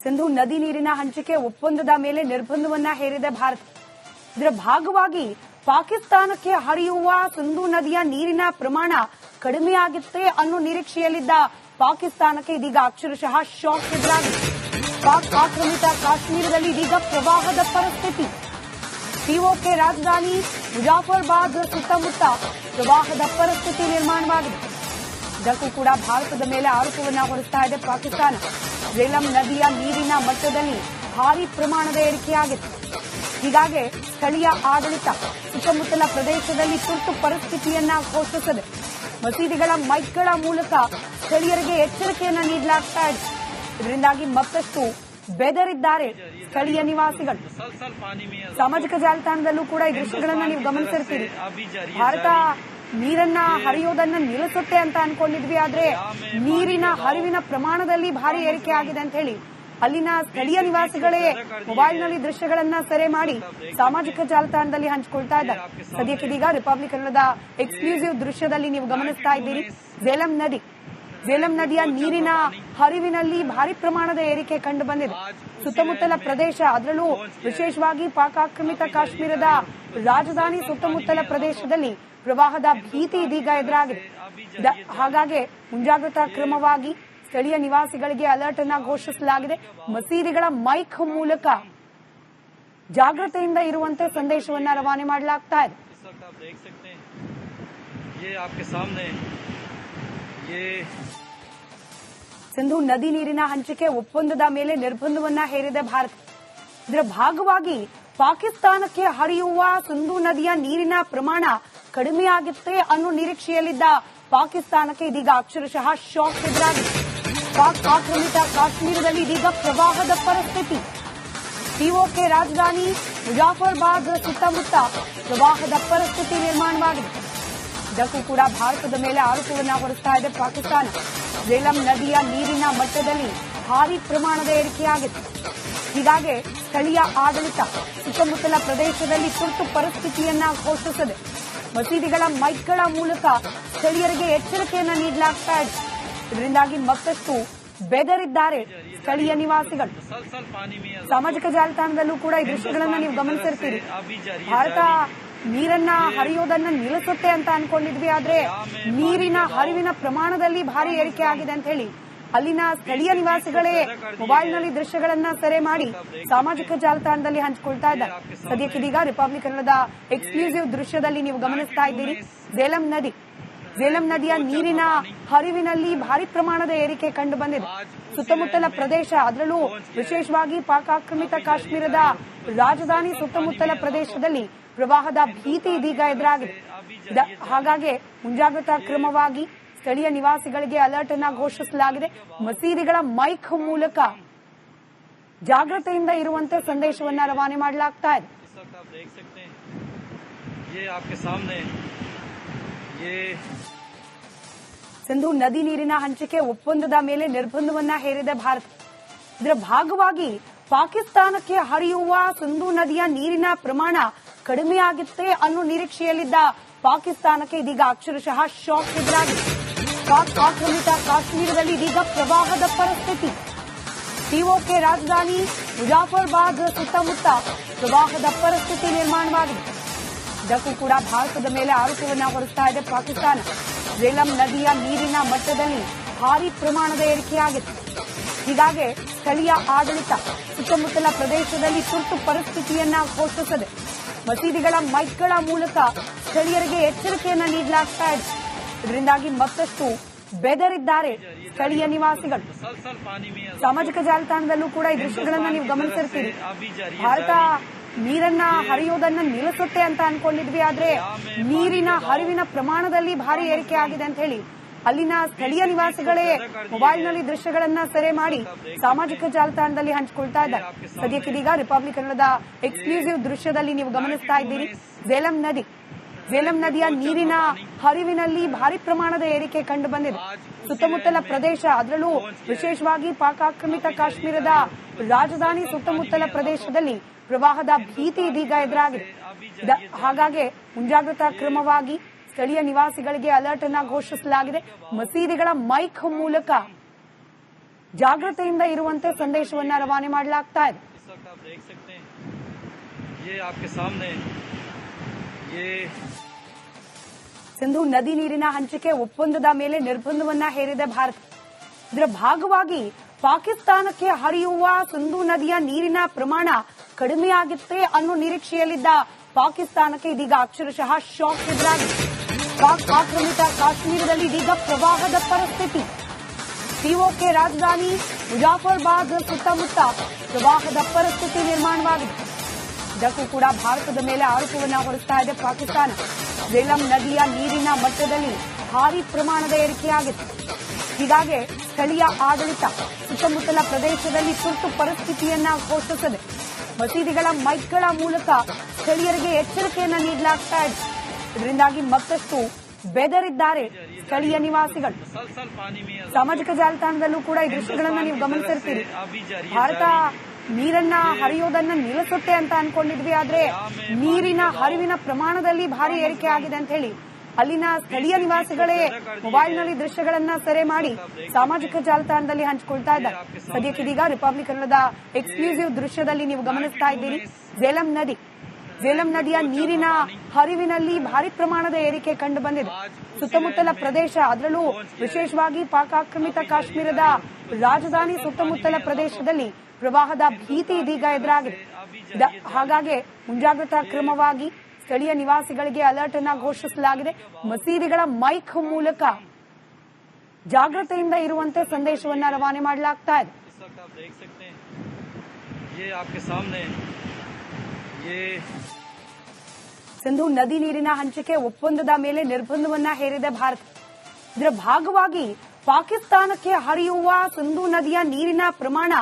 ಸಿಂಧು ನದಿ ನೀರಿನ ಹಂಚಿಕೆ ಒಪ್ಪಂದದ ಮೇಲೆ ನಿರ್ಬಂಧವನ್ನ ಹೇರಿದೆ ಭಾರತ. ಇದರ ಭಾಗವಾಗಿ ಪಾಕಿಸ್ತಾನಕ್ಕೆ ಹರಿಯುವ ಸಿಂಧು ನದಿಯ ನೀರಿನ ಪ್ರಮಾಣ ಕಡಿಮೆಯಾಗುತ್ತೆ ಅನ್ನೋ ನಿರೀಕ್ಷೆಯಲ್ಲಿದ್ದ ಪಾಕಿಸ್ತಾನಕ್ಕೆ ಇದೀಗ ಅಕ್ಷರಶಃ ಶಾಕ್ ಎದುರಾಗಿದೆ. ಪಾಕ್ ಆಕ್ರಮಿತ ಕಾಶ್ಮೀರದಲ್ಲಿ ಇದೀಗ ಪ್ರವಾಹದ ಪರಿಸ್ಥಿತಿ. ಪಿಒಕೆ ರಾಜಧಾನಿ ಮುಜಾಫರ್ಬಾದ್ ಸುತ್ತಮುತ್ತ ಪ್ರವಾಹದ ಪರಿಸ್ಥಿತಿ ನಿರ್ಮಾಣವಾಗಿದೆ. ಇದಕ್ಕೂ ಕೂಡ ಭಾರತದ ಮೇಲೆ ಆರೋಪವನ್ನ ಹೊರಿಸ್ತಾ ಇದೆ ಪಾಕಿಸ್ತಾನ. ಝೇಲಂ ನದಿಯ ನೀರಿನ ಮಟ್ಟದಲ್ಲಿ ಭಾರೀ ಪ್ರಮಾಣದ ಏರಿಕೆಯಾಗಿದೆ. ಹೀಗಾಗಿ ಸ್ಥಳೀಯ ಆಡಳಿತ ಸುತ್ತಮುತ್ತಲ ಪ್ರದೇಶದಲ್ಲಿ ತುರ್ತು ಪರಿಸ್ಥಿತಿಯನ್ನ ಘೋಷಿಸಿದೆ. ಮಸೀದಿಗಳ ಮೈಕ್ಗಳ ಮೂಲಕ ಸ್ಥಳೀಯರಿಗೆ ಎಚ್ಚರಿಕೆಯನ್ನ ನೀಡಲಾಗ್ತಾ ಇದೆ. ಇದರಿಂದಾಗಿ ಮತ್ತಷ್ಟು ಬೆದರಿದ್ದಾರೆ ಸ್ಥಳೀಯ ನಿವಾಸಿಗಳು. ಸಾಮಾಜಿಕ ಜಾಲತಾಣದಲ್ಲೂ ಕೂಡ ಈ ದೃಶ್ಯಗಳನ್ನ ನೀವು ಗಮನಿಸಿರ್ತೀರಿ. ಭಾರತ ನೀರನ್ನ ಹರಿಯೋದನ್ನ ನಿಲ್ಲಿಸುತ್ತೆ ಅಂತ ಅನ್ಕೊಂಡಿದ್ವಿ, ಆದ್ರೆ ನೀರಿನ ಹರಿವಿನ ಪ್ರಮಾಣದಲ್ಲಿ ಭಾರಿ ಏರಿಕೆ ಆಗಿದೆ ಅಂತ ಹೇಳಿ ಅಲ್ಲಿನ ಸ್ಥಳೀಯ ನಿವಾಸಿಗಳೇ ಮೊಬೈಲ್ನಲ್ಲಿ ದೃಶ್ಯಗಳನ್ನ ಸೆರೆ ಮಾಡಿ ಸಾಮಾಜಿಕ ಜಾಲತಾಣದಲ್ಲಿ ಹಂಚಿಕೊಳ್ತಾ ಇದ್ದಾರೆ. ಸದ್ಯಕ್ಕಿದೀಗ ರಿಪಬ್ಲಿಕ್ ಕನ್ನಡದ ಎಕ್ಸ್ಕ್ಲೂಸಿವ್ ದೃಶ್ಯದಲ್ಲಿ ನೀವು ಗಮನಿಸ್ತಾ ಇದ್ದೀರಿ. ಝೇಲಂ ನದಿಯ ನೀರಿನ ಹರಿವಿನಲ್ಲಿ ಭಾರಿ ಪ್ರಮಾಣದ ಏರಿಕೆ ಕಂಡು ಬಂದಿದೆ. ಸುತ್ತಮುತ್ತಲ ಪ್ರದೇಶ, ಅದರಲ್ಲೂ ವಿಶೇಷವಾಗಿ ಪಾಕ್ ಆಕ್ರಮಿತ ಕಾಶ್ಮೀರದ ರಾಜಧಾನಿ ಸುತ್ತಮುತ್ತಲ ಪ್ರದೇಶದಲ್ಲಿ ಪ್ರವಾಹದ ಭೀತಿ ಇದೀಗ ಎದುರಾಗಿದೆ. ಹಾಗಾಗಿ ಮುಂಜಾಗ್ರತಾ ಕ್ರಮವಾಗಿ ಸ್ಥಳೀಯ ನಿವಾಸಿಗಳಿಗೆ ಅಲರ್ಟ್ ಅನ್ನ ಘೋಷಿಸಲಾಗಿದೆ. ಮಸೀದಿಗಳ ಮೈಕ್ ಮೂಲಕ ಜಾಗೃತೆಯಿಂದ ಇರುವಂತೆ ಸಂದೇಶವನ್ನ ರವಾನೆ ಮಾಡಲಾಗ್ತಾ ಇದೆ. ಸಿಂಧು ನದಿ ನೀರಿನ ಹಂಚಿಕೆ ಒಪ್ಪಂದದ ಮೇಲೆ ನಿರ್ಬಂಧವನ್ನ ಹೇರಿದೆ ಭಾರತ. ಇದರ ಭಾಗವಾಗಿ ಪಾಕಿಸ್ತಾನಕ್ಕೆ ಹರಿಯುವ ಸಿಂಧು ನದಿಯ ನೀರಿನ ಪ್ರಮಾಣ ಕಡಿಮೆಯಾಗುತ್ತೆ ಅನ್ನೋ ನಿರೀಕ್ಷೆಯಲ್ಲಿದ್ದ ಪಾಕಿಸ್ತಾನಕ್ಕೆ ಇದೀಗ ಅಕ್ಷರಶಃ ಶಾಕ್ ಎದುರಾಗಿದೆ. ಪಾಕ್ ಆಕ್ರಮಿತ ಕಾಶ್ಮೀರದಲ್ಲಿ ಇದೀಗ ಪ್ರವಾಹದ ಪರಿಸ್ಥಿತಿ. ಪಿಒಕೆ ರಾಜಧಾನಿ ಮುಜಾಫರ್ಬಾದ್ ಸುತ್ತಮುತ್ತ ಪ್ರವಾಹದ ಪರಿಸ್ಥಿತಿ ನಿರ್ಮಾಣವಾಗಿದೆ. ಇದಕ್ಕೂ ಕೂಡ ಭಾರತದ ಮೇಲೆ ಆರೋಪವನ್ನ ಹೊರಿಸ್ತಾ ಇದೆ ಪಾಕಿಸ್ತಾನ. ಝೇಲಂ ನದಿಯ ನೀರಿನ ಮಟ್ಟದಲ್ಲಿ ಭಾರೀ ಪ್ರಮಾಣದ ಏರಿಕೆಯಾಗಿದೆ. ಹೀಗಾಗಿ ಸ್ಥಳೀಯ ಆಡಳಿತ ಸುತ್ತಮುತ್ತಲ ಪ್ರದೇಶದಲ್ಲಿ ತುರ್ತು ಪರಿಸ್ಥಿತಿಯನ್ನ ಘೋಷಿಸಿದೆ. ಮಸೀದಿಗಳ ಮೈಕ್ಗಳ ಮೂಲಕ ಸ್ಥಳೀಯರಿಗೆ ಎಚ್ಚರಿಕೆಯನ್ನ ನೀಡಲಾಗ್ತಾ ಇದೆ. ಇದರಿಂದಾಗಿ ಮತ್ತಷ್ಟು ಬೆದರಿದ್ದಾರೆ ಸ್ಥಳೀಯ ನಿವಾಸಿಗಳು. ಸಾಮಾಜಿಕ ಜಾಲತಾಣದಲ್ಲೂ ಕೂಡ ಈ ದೃಶ್ಯಗಳನ್ನ ನೀವು ಗಮನಿಸಿರ್ತೀರಿ. ಭಾರತ ನೀರನ್ನ ಹರಿಯೋದನ್ನ ನಿಲ್ಲಿಸುತ್ತೆ ಅಂತ ಅನ್ಕೊಂಡಿದ್ವಿ, ಆದ್ರೆ ನೀರಿನ ಹರಿವಿನ ಪ್ರಮಾಣದಲ್ಲಿ ಭಾರಿ ಏರಿಕೆ ಆಗಿದೆ ಅಂತ ಹೇಳಿ ಅಲ್ಲಿನ ಸ್ಥಳೀಯ ನಿವಾಸಿಗಳೇ ಮೊಬೈಲ್ನಲ್ಲಿ ದೃಶ್ಯಗಳನ್ನ ಸೆರೆ ಮಾಡಿ ಸಾಮಾಜಿಕ ಜಾಲತಾಣದಲ್ಲಿ ಹಂಚಿಕೊಳ್ತಾ ಇದ್ದಾರೆ. ಸದ್ಯಕ್ಕಿದೀಗ ರಿಪಬ್ಲಿಕ್ ಕನ್ನಡದ ಎಕ್ಸ್ಕ್ಲೂಸಿವ್ ದೃಶ್ಯದಲ್ಲಿ ನೀವು ಗಮನಿಸ್ತಾ ಇದ್ದೀರಿ. ಝೇಲಂ ನದಿಯ ನೀರಿನ ಹರಿವಿನಲ್ಲಿ ಭಾರಿ ಪ್ರಮಾಣದ ಏರಿಕೆ ಕಂಡು ಬಂದಿದೆ. ಸುತ್ತಮುತ್ತಲ ಪ್ರದೇಶ, ಅದರಲ್ಲೂ ವಿಶೇಷವಾಗಿ ಪಾಕ್ ಆಕ್ರಮಿತ ಕಾಶ್ಮೀರದ ರಾಜಧಾನಿ ಸುತ್ತಮುತ್ತಲ ಪ್ರದೇಶದಲ್ಲಿ ಪ್ರವಾಹದ ಭೀತಿ ಇದೀಗ ಎದುರಾಗಿದೆ. ಹಾಗಾಗಿ ಮುಂಜಾಗ್ರತಾ ಕ್ರಮವಾಗಿ ಸ್ಥಳೀಯ ನಿವಾಸಿಗಳಿಗೆ ಅಲರ್ಟ್ ಅನ್ನ ಘೋಷಿಸಲಾಗಿದೆ. ಮಸೀದಿಗಳ ಮೈಕ್ ಮೂಲಕ ಜಾಗೃತೆಯಿಂದ ಇರುವಂತೆ ಸಂದೇಶವನ್ನ ರವಾನೆ ಮಾಡಲಾಗ್ತಾ ಇದೆ. ಸಿಂಧು ನದಿ ನೀರಿನ ಹಂಚಿಕೆ ಒಪ್ಪಂದದ ಮೇಲೆ ನಿರ್ಬಂಧವನ್ನ ಹೇರಿದೆ ಭಾರತ. ಇದರ ಭಾಗವಾಗಿ ಪಾಕಿಸ್ತಾನಕ್ಕೆ ಹರಿಯುವ ಸಿಂಧು ನದಿಯ ನೀರಿನ ಪ್ರಮಾಣ ಕಡಿಮೆಯಾಗುತ್ತೆ ಅನ್ನೋ ನಿರೀಕ್ಷೆಯಲ್ಲಿದ್ದ ಪಾಕಿಸ್ತಾನಕ್ಕೆ ಇದೀಗ ಅಕ್ಷರಶಃ ಶಾಕ್ ಎದುರಾಗಿದೆ. ಪಾಕ್ ಆಕ್ರಮಿತ ಕಾಶ್ಮೀರದಲ್ಲಿ ಇದೀಗ ಪ್ರವಾಹದ ಪರಿಸ್ಥಿತಿ. ಪಿಒಕೆ ರಾಜಧಾನಿ ಮುಜಾಫರ್ಬಾದ್ ಸುತ್ತಮುತ್ತ ಪ್ರವಾಹದ ಪರಿಸ್ಥಿತಿ ನಿರ್ಮಾಣವಾಗಿದೆ. ಇದಕ್ಕೂ ಕೂಡ ಭಾರತದ ಮೇಲೆ ಆರೋಪವನ್ನ ಹೊರಿಸ್ತಾ ಇದೆ ಪಾಕಿಸ್ತಾನ. ಝೇಲಂ ನದಿಯ ನೀರಿನ ಮಟ್ಟದಲ್ಲಿ ಭಾರೀ ಪ್ರಮಾಣದ ಏರಿಕೆಯಾಗಿದೆ. ಹೀಗಾಗಿ ಸ್ಥಳೀಯ ಆಡಳಿತ ಸುತ್ತಮುತ್ತಲ ಪ್ರದೇಶದಲ್ಲಿ ತುರ್ತು ಪರಿಸ್ಥಿತಿಯನ್ನ ಘೋಷಿಸಿದೆ. ಮಸೀದಿಗಳ ಮೈಕ್ಗಳ ಮೂಲಕ ಸ್ಥಳೀಯರಿಗೆ ಎಚ್ಚರಿಕೆಯನ್ನ ನೀಡಲಾಗ್ತಾ ಇದೆ. ಇದರಿಂದಾಗಿ ಮತ್ತಷ್ಟು ಬೆದರಿದ್ದಾರೆ ಸ್ಥಳೀಯ ನಿವಾಸಿಗಳು. ಸಾಮಾಜಿಕ ಜಾಲತಾಣದಲ್ಲೂ ಕೂಡ ಈ ದೃಶ್ಯಗಳನ್ನ ನೀವು ಗಮನಿಸಿರ್ತೀರಿ. ಭಾರತ ನೀರನ್ನ ಹರಿಯೋದನ್ನ ನಿಲ್ಲಿಸುತ್ತೆ ಅಂತ ಅನ್ಕೊಂಡಿದ್ವಿ, ಆದ್ರೆ ನೀರಿನ ಹರಿವಿನ ಪ್ರಮಾಣದಲ್ಲಿ ಭಾರಿ ಏರಿಕೆ ಆಗಿದೆ ಅಂತ ಹೇಳಿ ಅಲ್ಲಿನ ಸ್ಥಳೀಯ ನಿವಾಸಿಗಳೇ ಮೊಬೈಲ್ನಲ್ಲಿ ದೃಶ್ಯಗಳನ್ನ ಸೆರೆ ಮಾಡಿ ಸಾಮಾಜಿಕ ಜಾಲತಾಣದಲ್ಲಿ ಹಂಚಿಕೊಳ್ತಾ ಇದ್ದಾರೆ. ಸದ್ಯಕ್ಕಿದೀಗ ರಿಪಬ್ಲಿಕ್ ಕನ್ನಡದ ಎಕ್ಸ್ಕ್ಲೂಸಿವ್ ದೃಶ್ಯದಲ್ಲಿ ನೀವು ಗಮನಿಸ್ತಾ ಇದ್ದೀರಿ. ಝೇಲಂ ನದಿಯ ನೀರಿನ ಹರಿವಿನಲ್ಲಿ ಭಾರಿ ಪ್ರಮಾಣದ ಏರಿಕೆ ಕಂಡು ಬಂದಿದೆ. ಸುತ್ತಮುತ್ತಲ ಪ್ರದೇಶ, ಅದರಲ್ಲೂ ವಿಶೇಷವಾಗಿ ಪಾಕ್ ಆಕ್ರಮಿತ ಕಾಶ್ಮೀರದ ರಾಜಧಾನಿ ಸುತ್ತಮುತ್ತಲ ಪ್ರದೇಶದಲ್ಲಿ ಪ್ರವಾಹದ ಭೀತಿ ಇದೀಗ ಎದುರಾಗಿದೆ. ಹಾಗಾಗಿ ಮುಂಜಾಗ್ರತಾ ಕ್ರಮವಾಗಿ ಸ್ಥಳೀಯ ನಿವಾಸಿಗಳಿಗೆ ಅಲರ್ಟ್ ಅನ್ನ ಘೋಷಿಸಲಾಗಿದೆ. ಮಸೀದಿಗಳ ಮೈಕ್ ಮೂಲಕ ಜಾಗೃತೆಯಿಂದ ಇರುವಂತೆ ಸಂದೇಶವನ್ನ ರವಾನೆ ಮಾಡಲಾಗ್ತಾ ಇದೆ. ಸಿಂಧೂ ನದಿ ನೀರಿನ ಹಂಚಿಕೆ ಒಪ್ಪಂದದ ಮೇಲೆ ನಿರ್ಬಂಧವನ್ನ ಹೇರಿದೆ ಭಾರತ. ಇದರ ಭಾಗವಾಗಿ ಪಾಕಿಸ್ತಾನಕ್ಕೆ ಹರಿಯುವ ಸಿಂಧೂ ನದಿಯ ನೀರಿನ ಪ್ರಮಾಣ ಕಡಿಮೆಯಾಗುತ್ತೆ ಅನ್ನೋ ನಿರೀಕ್ಷೆಯಲ್ಲಿದ್ದ ಪಾಕಿಸ್ತಾನಕ್ಕೆ ಇದೀಗ ಅಕ್ಷರಶಃ ಶಾಕ್ ಎದುರಾಗಿದೆ. ಪಾಕ್ ಆಕ್ರಮಿತ ಕಾಶ್ಮೀರದಲ್ಲಿ ಇದೀಗ ಪ್ರವಾಹದ ಪರಿಸ್ಥಿತಿ. ಪಿಒಕೆ ರಾಜಧಾನಿ ಮುಜಾಫರ್ಬಾದ್ ಸುತ್ತಮುತ್ತ ಪ್ರವಾಹದ ಪರಿಸ್ಥಿತಿ ನಿರ್ಮಾಣವಾಗಿದೆ. ಇದಕ್ಕೂ ಕೂಡ ಭಾರತದ ಮೇಲೆ ಆರೋಪವನ್ನ ಹೊರಿಸ್ತಾ ಇದೆ ಪಾಕಿಸ್ತಾನ. ಝೇಲಂ ನದಿಯ ನೀರಿನ ಮಟ್ಟದಲ್ಲಿ ಭಾರೀ ಪ್ರಮಾಣದ ಏರಿಕೆಯಾಗಿದೆ. ಹೀಗಾಗಿ ಸ್ಥಳೀಯ ಆಡಳಿತ ಸುತ್ತಮುತ್ತಲ ಪ್ರದೇಶದಲ್ಲಿ ತುರ್ತು ಪರಿಸ್ಥಿತಿಯನ್ನ ಘೋಷಿಸಿದೆ. ಮಸೀದಿಗಳ ಮೈಕ್ಗಳ ಮೂಲಕ ಸ್ಥಳೀಯರಿಗೆ ಎಚ್ಚರಿಕೆಯನ್ನ ನೀಡಲಾಗ್ತಾ ಇದೆ. ಇದರಿಂದಾಗಿ ಮತ್ತಷ್ಟು ಬೆದರಿದ್ದಾರೆ ಸ್ಥಳೀಯ ನಿವಾಸಿಗಳು. ಸಾಮಾಜಿಕ ಜಾಲತಾಣದಲ್ಲೂ ಕೂಡ ಈ ದೃಶ್ಯಗಳನ್ನ ನೀವು ಗಮನಿಸಿರ್ತೀರಿ. ಭಾರತ ನೀರನ್ನ ಹರಿಯೋದನ್ನ ನಿಲ್ಲಿಸುತ್ತೆ ಅಂತ ಅನ್ಕೊಂಡಿದ್ವಿ, ಆದ್ರೆ ನೀರಿನ ಹರಿವಿನ ಪ್ರಮಾಣದಲ್ಲಿ ಭಾರಿ ಏರಿಕೆ ಆಗಿದೆ ಅಂತ ಹೇಳಿ ಅಲ್ಲಿನ ಸ್ಥಳೀಯ ನಿವಾಸಿಗಳೇ ಮೊಬೈಲ್ನಲ್ಲಿ ದೃಶ್ಯಗಳನ್ನ ಸೆರೆ ಮಾಡಿ ಸಾಮಾಜಿಕ ಜಾಲತಾಣದಲ್ಲಿ ಹಂಚಿಕೊಳ್ತಾ ಇದ್ದಾರೆ. ಸದ್ಯಕ್ಕಿದೀಗ ರಿಪಬ್ಲಿಕ್ ಕನ್ನಡದ ಎಕ್ಸ್ಕ್ಲೂಸಿವ್ ದೃಶ್ಯದಲ್ಲಿ ನೀವು ಗಮನಿಸ್ತಾ ಇದ್ದೀರಿ. ಝೇಲಂ ನದಿಯ ನೀರಿನ ಹರಿವಿನಲ್ಲಿ ಭಾರಿ ಪ್ರಮಾಣದ ಏರಿಕೆ ಕಂಡು ಬಂದಿದೆ. ಸುತ್ತಮುತ್ತಲ ಪ್ರದೇಶ, ಅದರಲ್ಲೂ ವಿಶೇಷವಾಗಿ ಪಾಕ್ ಆಕ್ರಮಿತ ಕಾಶ್ಮೀರದ ರಾಜಧಾನಿ ಸುತ್ತಮುತ್ತಲ ಪ್ರದೇಶದಲ್ಲಿ ಪ್ರವಾಹದ ಭೀತಿ ಇದೀಗ ಎದುರಾಗಿದೆ. ಹಾಗಾಗಿ ಮುಂಜಾಗ್ರತಾ ಕ್ರಮವಾಗಿ ಸ್ಥಳೀಯ ನಿವಾಸಿಗಳಿಗೆ ಅಲರ್ಟ್ ಅನ್ನ ಘೋಷಿಸಲಾಗಿದೆ. ಮಸೀದಿಗಳ ಮೈಕ್ ಮೂಲಕ ಜಾಗೃತೆಯಿಂದ ಇರುವಂತೆ ಸಂದೇಶವನ್ನ ರವಾನೆ ಮಾಡಲಾಗ್ತಾ ಇದೆ. ಸಿಂಧೂ ನದಿ ನೀರಿನ ಹಂಚಿಕೆ ಒಪ್ಪಂದದ ಮೇಲೆ ನಿರ್ಬಂಧವನ್ನ ಹೇರಿದೆ ಭಾರತ. ಇದರ ಭಾಗವಾಗಿ ಪಾಕಿಸ್ತಾನಕ್ಕೆ ಹರಿಯುವ ಸಿಂಧೂ ನದಿಯ ನೀರಿನ ಪ್ರಮಾಣ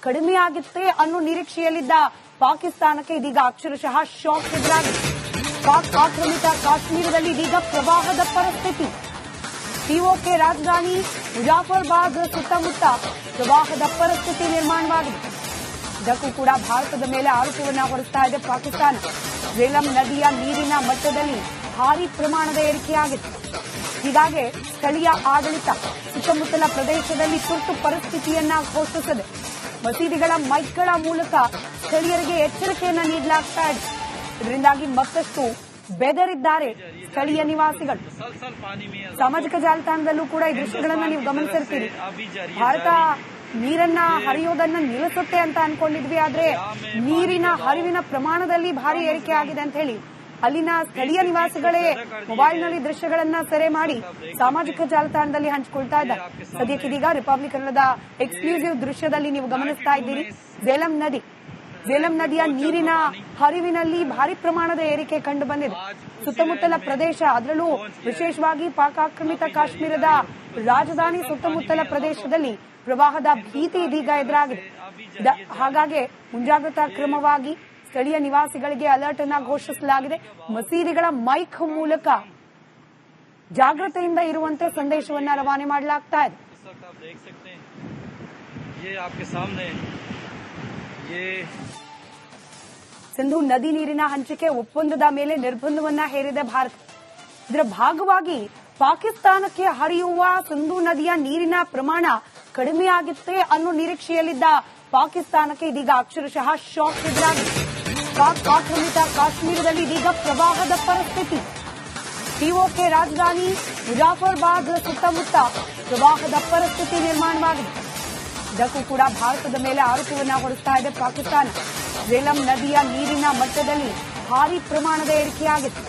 ಕಡಿಮೆಯಾಗುತ್ತೆ ಅನ್ನೋ ನಿರೀಕ್ಷೆಯಲ್ಲಿದ್ದ ಪಾಕಿಸ್ತಾನಕ್ಕೆ ಇದೀಗ ಅಕ್ಷರಶಃ ಶಾಕ್ ಎದುರಾಗಿದೆ. ಪಾಕ್ ಆಕ್ರಮಿತ ಕಾಶ್ಮೀರದಲ್ಲಿ ಇದೀಗ ಪ್ರವಾಹದ ಪರಿಸ್ಥಿತಿ. ಪಿಒಕೆ ರಾಜಧಾನಿ ಮುಜಾಫರ್ಬಾದ್ ಸುತ್ತಮುತ್ತ ಪ್ರವಾಹದ ಪರಿಸ್ಥಿತಿ ನಿರ್ಮಾಣವಾಗಿದೆ. ಇದಕ್ಕೂ ಕೂಡ ಭಾರತದ ಮೇಲೆ ಆರೋಪವನ್ನ ಹೊರಿಸ್ತಾ ಇದೆ ಪಾಕಿಸ್ತಾನ. ಝೇಲಂ ನದಿಯ ನೀರಿನ ಮಟ್ಟದಲ್ಲಿ ಭಾರೀ ಪ್ರಮಾಣದ ಏರಿಕೆಯಾಗಿದೆ. ಹೀಗಾಗಿ ಸ್ಥಳೀಯ ಆಡಳಿತ ಸುತ್ತಮುತ್ತಲ ಪ್ರದೇಶದಲ್ಲಿ ತುರ್ತು ಪರಿಸ್ಥಿತಿಯನ್ನ ಘೋಷಿಸಿದೆ. ಮಸೀದಿಗಳ ಮೈಕ್ಗಳ ಮೂಲಕ ಸ್ಥಳೀಯರಿಗೆ ಎಚ್ಚರಿಕೆಯನ್ನ ನೀಡಲಾಗ್ತಾ ಇದೆ. ಇದರಿಂದಾಗಿ ಮತ್ತಷ್ಟು ಬೆದರಿದ್ದಾರೆ ಸ್ಥಳೀಯ ನಿವಾಸಿಗಳು. ಸಾಮಾಜಿಕ ಜಾಲತಾಣದಲ್ಲೂ ಕೂಡ ಈ ದೃಶ್ಯಗಳನ್ನ ನೀವು ಗಮನಿಸಿರ್ತೀರಿ. ಭಾರತ ನೀರನ್ನ ಹರಿಯೋದನ್ನ ನಿಲ್ಲಿಸುತ್ತೆ ಅಂತ ಅನ್ಕೊಂಡಿದ್ವಿ, ಆದ್ರೆ ನೀರಿನ ಹರಿವಿನ ಪ್ರಮಾಣದಲ್ಲಿ ಭಾರಿ ಏರಿಕೆ ಆಗಿದೆ ಅಂತ ಹೇಳಿ ಅಲ್ಲಿನ ಸ್ಥಳೀಯ ನಿವಾಸಿಗಳೇ ಮೊಬೈಲ್ನಲ್ಲಿ ದೃಶ್ಯಗಳನ್ನ ಸೆರೆ ಮಾಡಿ ಸಾಮಾಜಿಕ ಜಾಲತಾಣದಲ್ಲಿ ಹಂಚಿಕೊಳ್ತಾ ಇದ್ದಾರೆ. ಸದ್ಯಕ್ಕಿದೀಗ ರಿಪಬ್ಲಿಕ್ ಕನ್ನಡದ ಎಕ್ಸ್ಕ್ಲೂಸಿವ್ ದೃಶ್ಯದಲ್ಲಿ ನೀವು ಗಮನಿಸ್ತಾ ಇದ್ದೀರಿ. ಝೇಲಂ ನದಿಯ ನೀರಿನ ಹರಿವಿನಲ್ಲಿ ಭಾರಿ ಪ್ರಮಾಣದ ಏರಿಕೆ ಕಂಡು ಬಂದಿದೆ. ಸುತ್ತಮುತ್ತಲ ಪ್ರದೇಶ, ಅದರಲ್ಲೂ ವಿಶೇಷವಾಗಿ ಪಾಕ್ ಆಕ್ರಮಿತ ಕಾಶ್ಮೀರದ ರಾಜಧಾನಿ ಸುತ್ತಮುತ್ತಲ ಪ್ರದೇಶದಲ್ಲಿ ಪ್ರವಾಹದ ಭೀತಿ ಇದೀಗ ಎದುರಾಗಿದೆ. ಹಾಗಾಗಿ ಮುಂಜಾಗ್ರತಾ ಕ್ರಮವಾಗಿ ಸ್ಥಳೀಯ ನಿವಾಸಿಗಳಿಗೆ ಅಲರ್ಟ್ ಅನ್ನ ಘೋಷಿಸಲಾಗಿದೆ. ಮಸೀದಿಗಳ ಮೈಕ್ ಮೂಲಕ ಜಾಗೃತೆಯಿಂದ ಇರುವಂತೆ ಸಂದೇಶವನ್ನ ರವಾನೆ ಮಾಡಲಾಗ್ತಾ ಇದೆ. ಸಿಂಧೂ ನದಿ ನೀರಿನ ಹಂಚಿಕೆ ಒಪ್ಪಂದದ ಮೇಲೆ ನಿರ್ಬಂಧವನ್ನ ಹೇರಿದೆ ಭಾರತ. ಇದರ ಭಾಗವಾಗಿ ಪಾಕಿಸ್ತಾನಕ್ಕೆ ಹರಿಯುವ ಸಿಂಧೂ ನದಿಯ ನೀರಿನ ಪ್ರಮಾಣ ಕಡಿಮೆಯಾಗುತ್ತೆ ಅನ್ನೋ ನಿರೀಕ್ಷೆಯಲ್ಲಿದ್ದ ಪಾಕಿಸ್ತಾನಕ್ಕೆ ಇದೀಗ ಅಕ್ಷರಶಃ ಶಾಕ್ ಎದುರಾಗಿದೆ. ಪಾಕ್ ಆಕ್ರಮಿತ ಕಾಶ್ಮೀರದಲ್ಲಿ ಇದೀಗ ಪ್ರವಾಹದ ಪರಿಸ್ಥಿತಿ. ಪಿಒಕೆ ರಾಜಧಾನಿ ಮುಜಾಫರ್ಬಾದ್ ಸುತ್ತಮುತ್ತ ಪ್ರವಾಹದ ಪರಿಸ್ಥಿತಿ ನಿರ್ಮಾಣವಾಗಿದೆ. ಇದಕ್ಕೂ ಕೂಡ ಭಾರತದ ಮೇಲೆ ಆರೋಪವನ್ನ ಹೊರಿಸ್ತಾ ಇದೆ ಪಾಕಿಸ್ತಾನ. ಝೇಲಂ ನದಿಯ ನೀರಿನ ಮಟ್ಟದಲ್ಲಿ ಭಾರೀ ಪ್ರಮಾಣದ ಏರಿಕೆಯಾಗಿದೆ.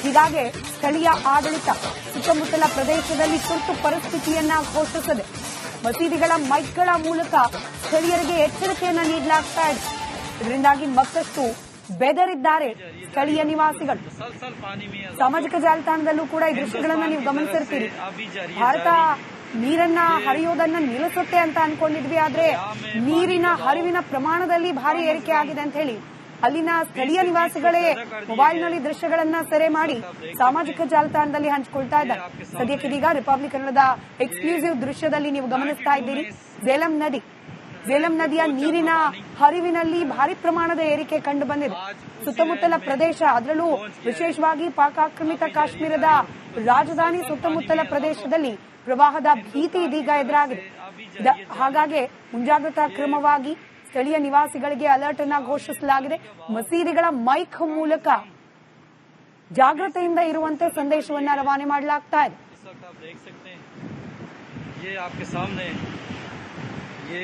ಹೀಗಾಗಿ ಸ್ಥಳೀಯ ಆಡಳಿತ ಸುತ್ತಮುತ್ತಲ ಪ್ರದೇಶದಲ್ಲಿ ತುರ್ತು ಪರಿಸ್ಥಿತಿಯನ್ನ ಘೋಷಿಸಿದೆ. ಮಸೀದಿಗಳ ಮೈಕ್ಗಳ ಮೂಲಕ ಸ್ಥಳೀಯರಿಗೆ ಎಚ್ಚರಿಕೆಯನ್ನ ನೀಡಲಾಗ್ತಾ ಇದೆ. ಇದರಿಂದಾಗಿ ಮತ್ತಷ್ಟು ಬೆದರಿದ್ದಾರೆ ಸ್ಥಳೀಯ ನಿವಾಸಿಗಳು. ಸಾಮಾಜಿಕ ಜಾಲತಾಣದಲ್ಲೂ ಕೂಡ ಈ ದೃಶ್ಯಗಳನ್ನ ನೀವು ಗಮನಿಸಿರ್ತೀರಿ. ಭಾರತ ನೀರನ್ನ ಹರಿಯೋದನ್ನ ನಿಲ್ಲಿಸುತ್ತೆ ಅಂತ ಅನ್ಕೊಂಡಿದ್ವಿ, ಆದ್ರೆ ನೀರಿನ ಹರಿವಿನ ಪ್ರಮಾಣದಲ್ಲಿ ಭಾರಿ ಏರಿಕೆ ಆಗಿದೆ ಅಂತ ಹೇಳಿ ಅಲ್ಲಿನ ಸ್ಥಳೀಯ ನಿವಾಸಿಗಳೇ ಮೊಬೈಲ್ನಲ್ಲಿ ದೃಶ್ಯಗಳನ್ನ ಸೆರೆ ಮಾಡಿ ಸಾಮಾಜಿಕ ಜಾಲತಾಣದಲ್ಲಿ ಹಂಚಿಕೊಳ್ತಾ ಇದ್ದಾರೆ. ಸದ್ಯಕ್ಕಿದೀಗ ರಿಪಬ್ಲಿಕ್ ಕನ್ನಡದ ಎಕ್ಸ್ಕ್ಲೂಸಿವ್ ದೃಶ್ಯದಲ್ಲಿ ನೀವು ಗಮನಿಸ್ತಾ ಇದ್ದೀರಿ. ಝೇಲಂ ನದಿಯ ನೀರಿನ ಹರಿವಿನಲ್ಲಿ ಭಾರಿ ಪ್ರಮಾಣದ ಏರಿಕೆ ಕಂಡು ಬಂದಿದೆ. ಸುತ್ತಮುತ್ತಲ ಪ್ರದೇಶ, ಅದರಲ್ಲೂ ವಿಶೇಷವಾಗಿ ಪಾಕ್ ಆಕ್ರಮಿತ ಕಾಶ್ಮೀರದ ರಾಜಧಾನಿ ಸುತ್ತಮುತ್ತಲ ಪ್ರದೇಶದಲ್ಲಿ ಪ್ರವಾಹದ ಭೀತಿ ಇದೀಗ ಎದುರಾಗಿದೆ. ಹಾಗಾಗಿ ಮುಂಜಾಗ್ರತಾ ಕ್ರಮವಾಗಿ ಸ್ಥಳೀಯ ನಿವಾಸಿಗಳಿಗೆ ಅಲರ್ಟ್ ಅನ್ನ ಘೋಷಿಸಲಾಗಿದೆ. ಮಸೀದಿಗಳ ಮೈಕ್ ಮೂಲಕ ಜಾಗೃತೆಯಿಂದ ಇರುವಂತೆ ಸಂದೇಶವನ್ನ ರವಾನೆ ಮಾಡಲಾಗ್ತಾ ಇದೆ. ये आपके सामने ये